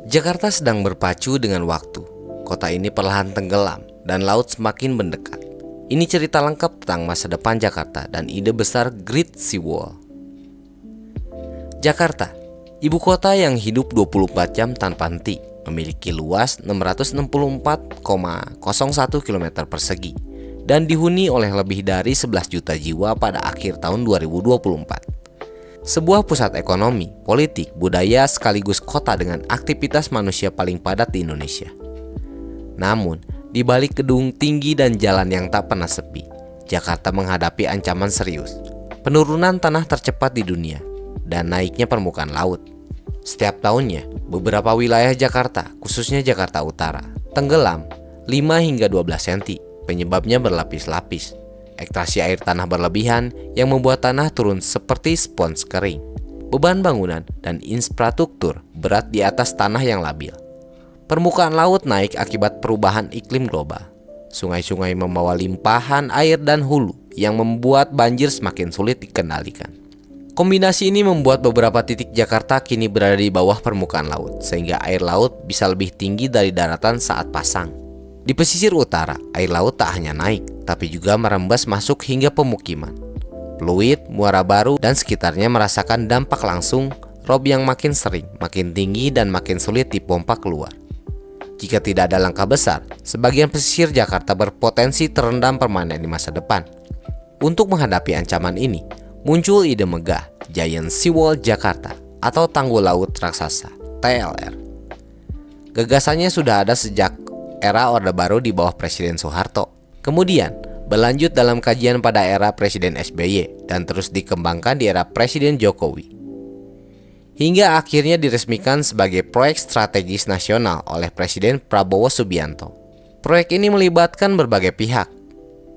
Jakarta sedang berpacu dengan waktu. Kota ini perlahan tenggelam dan laut semakin mendekat. Ini cerita lengkap tentang masa depan Jakarta dan ide besar Great Sea Wall. Jakarta, ibu kota yang hidup 24 jam tanpa henti, memiliki luas 664,01 km persegi dan dihuni oleh lebih dari 11 juta jiwa pada akhir tahun 2024. Sebuah pusat ekonomi, politik, budaya sekaligus kota dengan aktivitas manusia paling padat di Indonesia. Namun, di balik gedung tinggi dan jalan yang tak pernah sepi, Jakarta menghadapi ancaman serius. Penurunan tanah tercepat di dunia dan naiknya permukaan laut. Setiap tahunnya, beberapa wilayah Jakarta, khususnya Jakarta Utara, tenggelam 5 hingga 12 cm. Penyebabnya berlapis-lapis. Ekstraksi air tanah berlebihan yang membuat tanah turun seperti spons kering. Beban bangunan dan infrastruktur berat di atas tanah yang labil. Permukaan laut naik akibat perubahan iklim global. Sungai-sungai membawa limpahan air dan hulu yang membuat banjir semakin sulit dikendalikan. Kombinasi ini membuat beberapa titik Jakarta kini berada di bawah permukaan laut, sehingga air laut bisa lebih tinggi dari daratan saat pasang. Di pesisir utara, air laut tak hanya naik, tapi juga merembes masuk hingga pemukiman. Pluit, Muara Baru, dan sekitarnya merasakan dampak langsung rob yang makin sering, makin tinggi, dan makin sulit dipompa keluar. Jika tidak ada langkah besar, sebagian pesisir Jakarta berpotensi terendam permanen di masa depan. Untuk menghadapi ancaman ini, muncul ide megah Giant Sea Wall Jakarta atau Tanggul Laut Raksasa (TLR). Gagasannya sudah ada sejak era Orde Baru di bawah Presiden Soeharto. Kemudian berlanjut dalam kajian pada era Presiden SBY dan terus dikembangkan di era Presiden Jokowi. Hingga akhirnya diresmikan sebagai proyek strategis nasional oleh Presiden Prabowo Subianto. Proyek ini melibatkan berbagai pihak,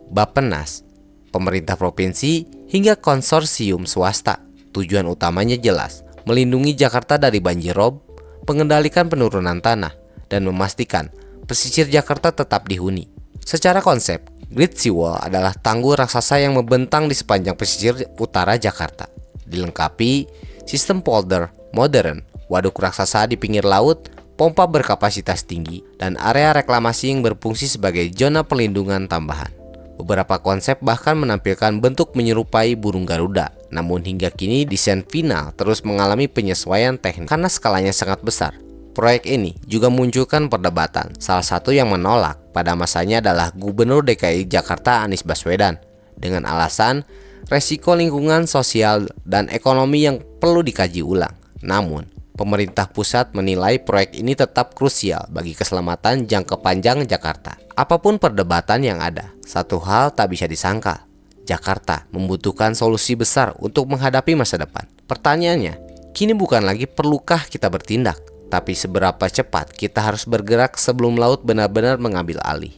Bappenas, pemerintah provinsi, hingga konsorsium swasta. Tujuan utamanya jelas, melindungi Jakarta dari banjir rob, mengendalikan penurunan tanah, dan memastikan pesisir Jakarta tetap dihuni. Secara konsep, Great Sea Wall adalah tanggul raksasa yang membentang di sepanjang pesisir utara Jakarta. Dilengkapi sistem polder modern, waduk raksasa di pinggir laut, pompa berkapasitas tinggi, dan area reklamasi yang berfungsi sebagai zona pelindungan tambahan. Beberapa konsep bahkan menampilkan bentuk menyerupai burung Garuda. Namun hingga kini desain final terus mengalami penyesuaian teknis karena skalanya sangat besar. Proyek ini juga munculkan perdebatan. Salah satu yang menolak pada masanya adalah Gubernur DKI Jakarta Anies Baswedan dengan alasan resiko lingkungan, sosial, dan ekonomi yang perlu dikaji ulang. Namun, pemerintah pusat menilai proyek ini tetap krusial bagi keselamatan jangka panjang Jakarta. Apapun perdebatan yang ada, satu hal tak bisa disangkal. Jakarta membutuhkan solusi besar untuk menghadapi masa depan. Pertanyaannya, kini bukan lagi perlukah kita bertindak, tapi seberapa cepat kita harus bergerak sebelum laut benar-benar mengambil alih.